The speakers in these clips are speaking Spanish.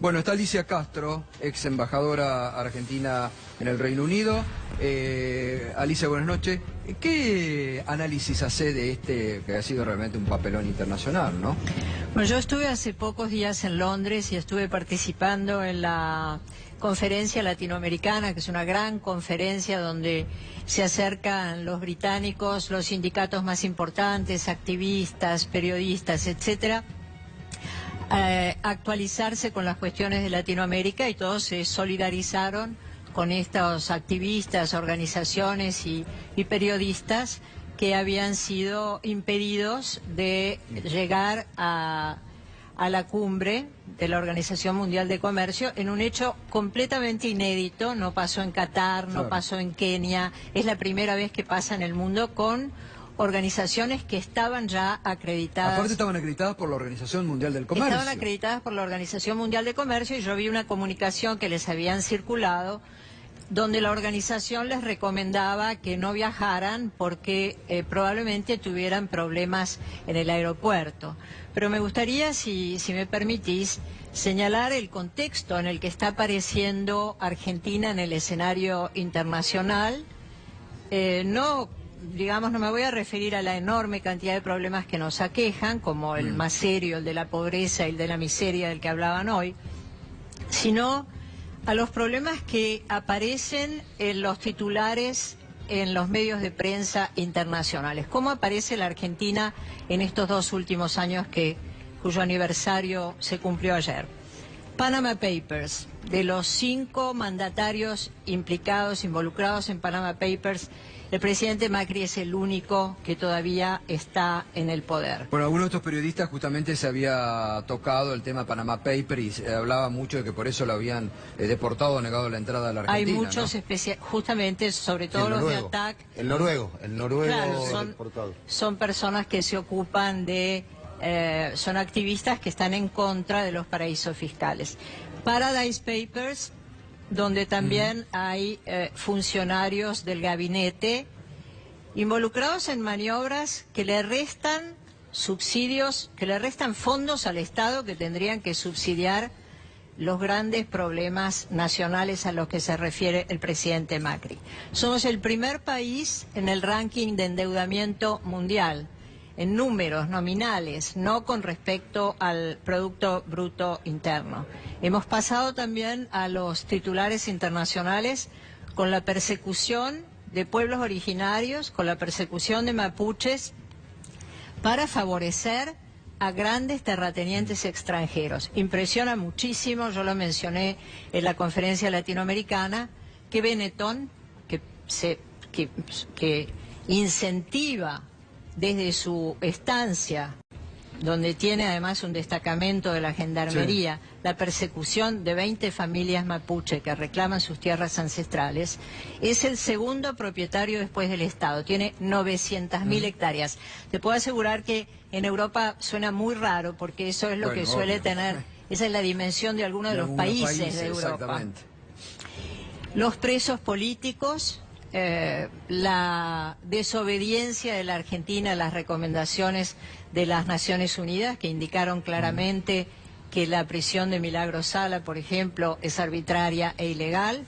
Bueno, está Alicia Castro, ex embajadora argentina en el Reino Unido. Alicia, buenas noches. ¿Qué análisis hace de este que ha sido realmente un papelón internacional, no? Bueno, yo estuve hace pocos días en Londres y estuve participando en la conferencia latinoamericana, que es una gran conferencia donde se acercan los británicos, los sindicatos más importantes, activistas, periodistas, etcétera, actualizarse con las cuestiones de Latinoamérica, y todos se solidarizaron con estos activistas, organizaciones y periodistas que habían sido impedidos de llegar a la cumbre de la Organización Mundial de Comercio en un hecho completamente inédito. No pasó en Qatar, no pasó en Kenia, es la primera vez que pasa en el mundo con organizaciones que estaban ya acreditadas. Aparte estaban acreditadas por la Organización Mundial del Comercio. Estaban acreditadas por la Organización Mundial de Comercio, y yo vi una comunicación que les habían circulado donde la organización les recomendaba que no viajaran porque probablemente tuvieran problemas en el aeropuerto. Pero me gustaría, si me permitís, señalar el contexto en el que está apareciendo Argentina en el escenario internacional. No me voy a referir a la enorme cantidad de problemas que nos aquejan, como el más serio, el de la pobreza y el de la miseria del que hablaban hoy, sino a los problemas que aparecen en los titulares en los medios de prensa internacionales. ¿Cómo aparece la Argentina en estos 2 últimos años cuyo aniversario se cumplió ayer? Panama Papers. De los 5 mandatarios involucrados en Panama Papers, el presidente Macri es el único que todavía está en el poder. Bueno, algunos de estos periodistas justamente se había tocado el tema Panama Papers y se hablaba mucho de que por eso lo habían deportado o negado la entrada a la Argentina. Hay muchos, ¿no? Justamente, sobre todo los de ATAC. El noruego claro, deportado. Son personas que se ocupan de... son activistas que están en contra de los paraísos fiscales. Paradise Papers, donde también hay funcionarios del gabinete involucrados en maniobras que le restan subsidios, que le restan fondos al Estado que tendrían que subsidiar los grandes problemas nacionales a los que se refiere el presidente Macri. Somos el primer país en el ranking de endeudamiento mundial, en números nominales, no con respecto al Producto Bruto Interno. Hemos pasado también a los titulares internacionales con la persecución de pueblos originarios, con la persecución de mapuches, para favorecer a grandes terratenientes extranjeros. Impresiona muchísimo, yo lo mencioné en la conferencia latinoamericana, que Benetton, que incentiva desde su estancia, donde tiene además un destacamento de la gendarmería, la persecución de 20 familias mapuche que reclaman sus tierras ancestrales, es el segundo propietario después del Estado, tiene 900.000 hectáreas. Te puedo asegurar que en Europa suena muy raro, porque eso es lo que suele tener, esa es la dimensión de algunos de los países de Europa. Los presos políticos, la desobediencia de la Argentina a las recomendaciones de las Naciones Unidas, que indicaron claramente que la prisión de Milagro Sala, por ejemplo, es arbitraria e ilegal.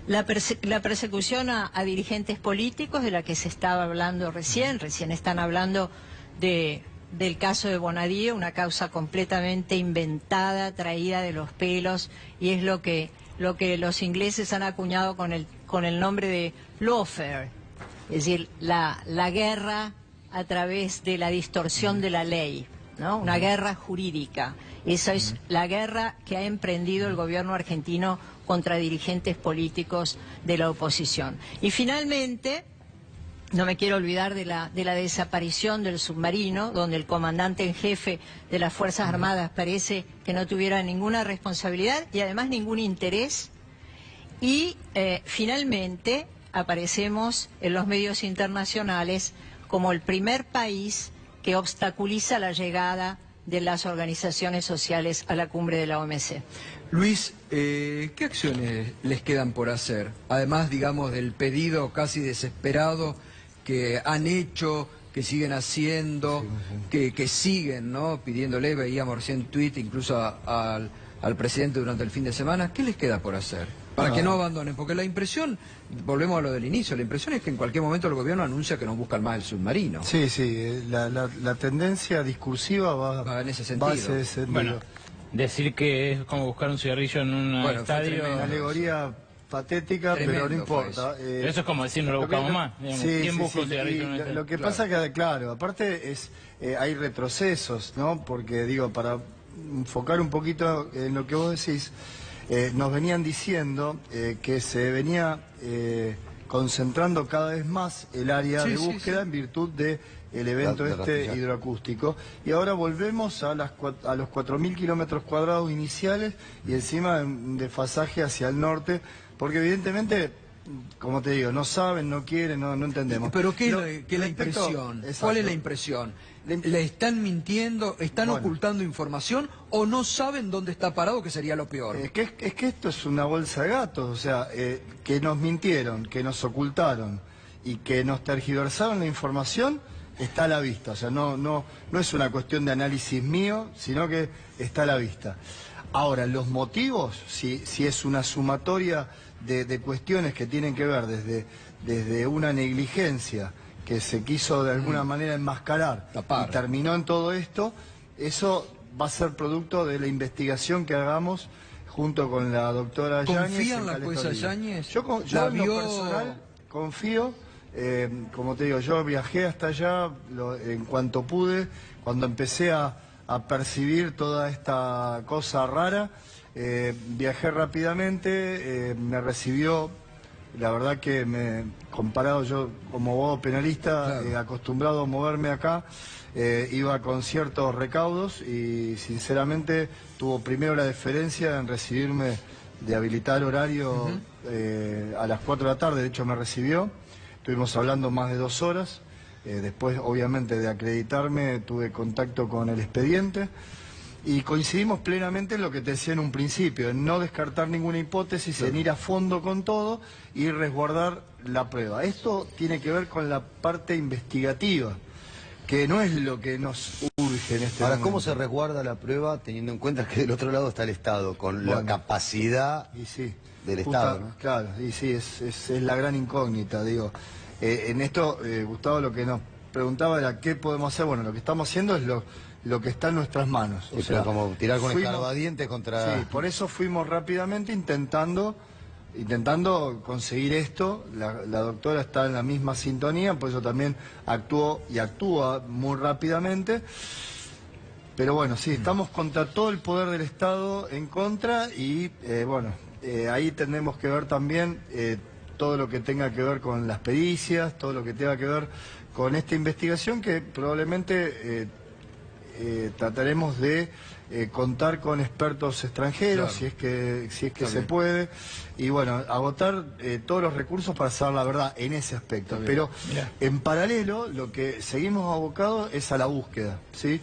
La persecución a dirigentes políticos, de la que se estaba hablando recién están hablando del caso de Bonadío, una causa completamente inventada, traída de los pelos, y es lo que los ingleses han acuñado con el nombre de lawfare, es decir, la guerra a través de la distorsión de la ley, ¿no? Una guerra jurídica. Esa es la guerra que ha emprendido el gobierno argentino contra dirigentes políticos de la oposición. Y finalmente, no me quiero olvidar de la desaparición del submarino, donde el comandante en jefe de las Fuerzas Armadas parece que no tuviera ninguna responsabilidad y además ningún interés. Y finalmente aparecemos en los medios internacionales como el primer país que obstaculiza la llegada de las organizaciones sociales a la cumbre de la OMC. Luis, ¿qué acciones les quedan por hacer? Además, digamos, del pedido casi desesperado que han hecho, que siguen haciendo, que siguen, ¿no?, pidiéndole, veíamos recién tweet incluso al al presidente durante el fin de semana. ¿Qué les queda por hacer? Para que no abandonen, porque la impresión, volvemos a lo del inicio, la impresión es que en cualquier momento el gobierno anuncia que no buscan más el submarino. Sí, la tendencia discursiva va en ese sentido. Va en ese sentido. Bueno, decir que es como buscar un cigarrillo en un estadio... Una alegoría patética, Tremendo, pero no importa. Pero eso es como decir, no lo buscamos más. Digamos. Sí, ¿Quién sí, busca un sí. cigarrillo en un estadio? Lo que pasa que, claro, aparte hay retrocesos, ¿no? Porque, digo, para enfocar un poquito en lo que vos decís, nos venían diciendo que se venía concentrando cada vez más el área de búsqueda en virtud de el evento hidroacústico, y ahora volvemos a los 4.000 kilómetros cuadrados iniciales y encima de desfasaje hacia el norte, porque evidentemente, como te digo, no saben, no quieren, no entendemos. Pero ¿qué es la impresión? ¿Cuál es la impresión? ¿Le están mintiendo, están ocultando información o no saben dónde está parado, que sería lo peor? Es que esto es una bolsa de gatos, o sea, que nos mintieron, que nos ocultaron y que nos tergiversaron la información, está a la vista. O sea, no es una cuestión de análisis mío, sino que está a la vista. Ahora, los motivos, si es una sumatoria de cuestiones que tienen que ver desde una negligencia que se quiso de alguna manera enmascarar y terminó en todo esto, eso va a ser producto de la investigación que hagamos junto con la doctora Yáñez. ¿Confía en la jueza Yáñez? Yo en lo personal confío. Como te digo, yo viajé hasta allá en cuanto pude, cuando empecé a percibir toda esta cosa rara, viajé rápidamente, me recibió, la verdad que comparado yo como abogado penalista, acostumbrado a moverme acá, iba con ciertos recaudos y sinceramente tuvo primero la deferencia en recibirme, de habilitar horario a las 4 de la tarde, de hecho me recibió. Estuvimos hablando más de 2 horas, después obviamente de acreditarme tuve contacto con el expediente y coincidimos plenamente en lo que te decía en un principio, en no descartar ninguna hipótesis, en ir a fondo con todo y resguardar la prueba. Esto tiene que ver con la parte investigativa, que no es lo que nos urge en este momento. ¿Cómo se resguarda la prueba teniendo en cuenta que del otro lado está el Estado, con la capacidad del Estado, ¿no? Claro, y sí, es la gran incógnita, digo. En esto, Gustavo, lo que nos preguntaba era qué podemos hacer. Bueno, lo que estamos haciendo es lo que está en nuestras manos. O sea, como tirar con escarbadientes contra... Sí, por eso fuimos rápidamente intentando conseguir esto. La doctora está en la misma sintonía, por eso también actuó y actúa muy rápidamente. Pero bueno, sí, estamos contra todo el poder del Estado en contra y ahí tenemos que ver también todo lo que tenga que ver con las pericias, todo lo que tenga que ver con esta investigación que probablemente trataremos de contar con expertos extranjeros, si es que se puede, y bueno, agotar todos los recursos para saber la verdad en ese aspecto. Pero en paralelo, lo que seguimos abocados es a la búsqueda, ¿sí?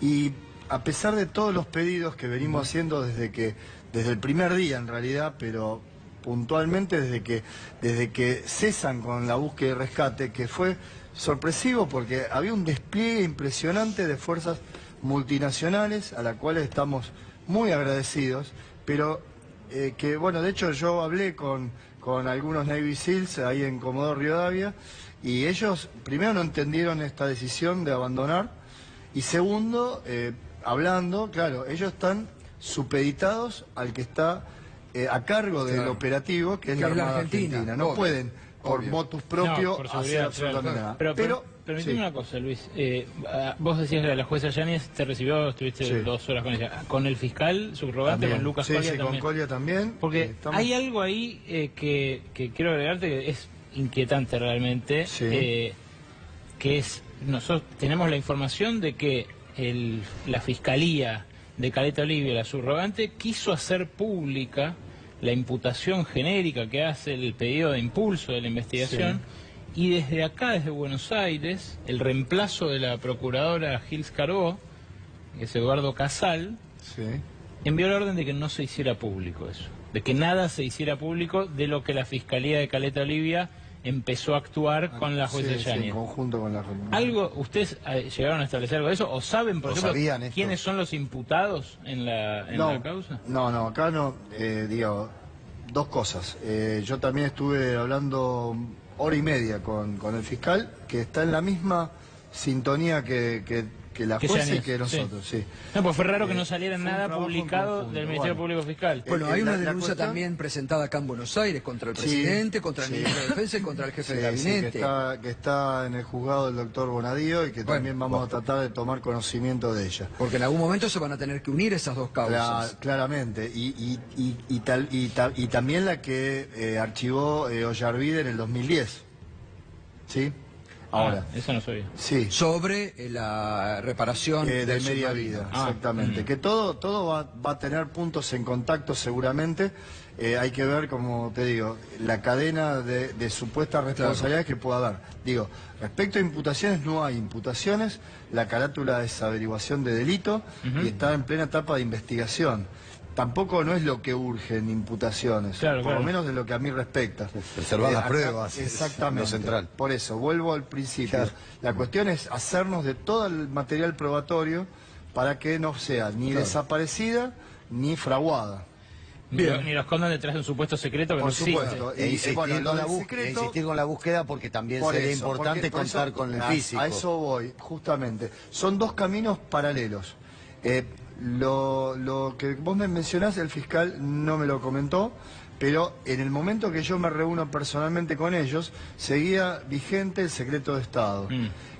Y a pesar de todos los pedidos que venimos haciendo desde el primer día en realidad, pero puntualmente desde que cesan con la búsqueda y rescate, que fue sorpresivo porque había un despliegue impresionante de fuerzas multinacionales a las cuales estamos muy agradecidos, pero que bueno, de hecho yo hablé con algunos Navy SEALs ahí en Comodoro Rivadavia y ellos primero no entendieron esta decisión de abandonar y segundo, hablando, claro, ellos están supeditados al que está a cargo del operativo, que es la Armada Argentina. No pueden, por motus propio, hacer absolutamente nada. Pero permíteme una cosa, Luis. Vos decías que la jueza Yáñez te recibió, estuviste 2 horas con ella. ¿Con el fiscal subrogante, con Lucas Colia también? Sí, con Colia también. Porque hay algo ahí que quiero agregarte que es inquietante realmente, que es, nosotros tenemos la información de que la Fiscalía de Caleta Olivia, la subrogante, quiso hacer pública la imputación genérica que hace el pedido de impulso de la investigación, y desde acá, desde Buenos Aires, el reemplazo de la procuradora Gils Carbó, que es Eduardo Casal, envió la orden de que no se hiciera público eso, de que nada se hiciera público de lo que la Fiscalía de Caleta Olivia empezó a actuar con la jueza Sí, Yáñez. en conjunto con la jueza. ¿Algo, ustedes llegaron a establecer algo de eso? ¿O saben, por ejemplo, sabían esto? quiénes son los imputados en la causa? No, acá no, digo, dos cosas. Yo también estuve hablando hora y media con el fiscal, que está en la misma sintonía que la jueza y que nosotros, sí. No, pues fue raro que no saliera fue un nada trabajo publicado conjunto. del Ministerio Público Fiscal. Bueno, hay una la denuncia cuestión- también presentada acá en Buenos Aires contra el Sí, presidente, contra el sí. ministro de Defensa y contra el jefe de Sí, gabinete. que está en el juzgado del doctor Bonadío y que también vamos a tratar de tomar conocimiento de ella. Porque en algún momento se van a tener que unir esas dos causas. Claramente, y también la que archivó Ollarvide en el 2010. ¿Sí? Ahora, Eso no sabía. sí. Sobre la reparación De del media submarino. vida, exactamente. Que todo va a tener puntos en contacto seguramente. Hay que ver, como te digo, la cadena de supuestas responsabilidades que pueda haber. Digo, respecto a imputaciones, no hay imputaciones. La carátula es averiguación de delito y está en plena etapa de investigación. Tampoco no es lo que urge en imputaciones, por lo menos de lo que a mí respecta. Preservar las Acá, pruebas, exactamente. lo central. Por eso, vuelvo al principio. Claro. La cuestión es hacernos de todo el material probatorio para que no sea ni desaparecida ni fraguada. Ni los escondan detrás de un supuesto secreto que Por no existe. supuesto. Insistir, bueno, lo con la del búsqueda, secreto- insistir con la búsqueda porque también Por sería eso, importante porque- por contar eso- con el a- físico. A eso voy, justamente. Son dos caminos paralelos. Lo que vos me mencionás, el fiscal no me lo comentó, pero en el momento que yo me reúno personalmente con ellos, seguía vigente el secreto de Estado.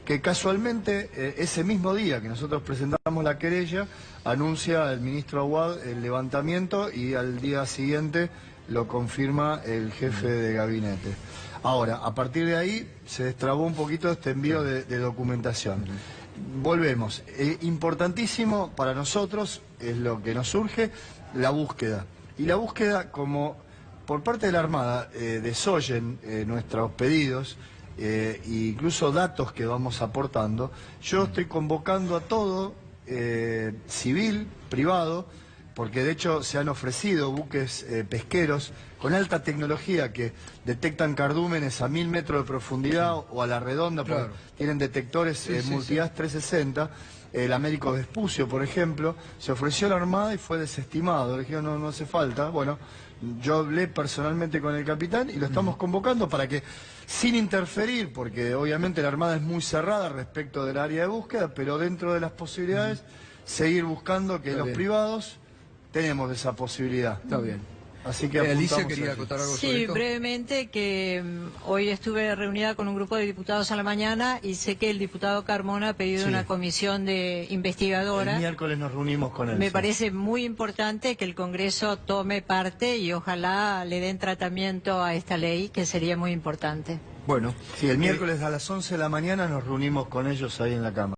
Que casualmente, ese mismo día que nosotros presentamos la querella, anuncia el ministro Aguad el levantamiento y al día siguiente lo confirma el jefe de gabinete. Ahora, a partir de ahí se destrabó un poquito este envío de documentación. Volvemos. Importantísimo para nosotros, es lo que nos surge, la búsqueda. Y la búsqueda, como por parte de la Armada desoyen nuestros pedidos, e incluso datos que vamos aportando, yo estoy convocando a todo, civil, privado, porque de hecho se han ofrecido buques pesqueros con alta tecnología que detectan cardúmenes a 1000 metros de profundidad o a la redonda, porque tienen detectores multigas 360. El Américo Vespucio, por ejemplo, se ofreció a la Armada y fue desestimado. Le dijeron, no hace falta. Bueno, yo hablé personalmente con el capitán y lo estamos convocando para que, sin interferir, porque obviamente la Armada es muy cerrada respecto del área de búsqueda, pero dentro de las posibilidades, seguir buscando que los privados tenemos esa posibilidad. Está bien. Así que Alicia apuntamos quería a eso. acotar algo sobre Sí, esto. brevemente, que hoy estuve reunida con un grupo de diputados a la mañana y sé que el diputado Carmona ha pedido Sí. una comisión de investigadora. El miércoles nos reunimos con él. Me sí. parece muy importante que el Congreso tome parte y ojalá le den tratamiento a esta ley, que sería muy importante. Bueno. Sí, el miércoles a las 11 de la mañana nos reunimos con ellos ahí en la Cámara.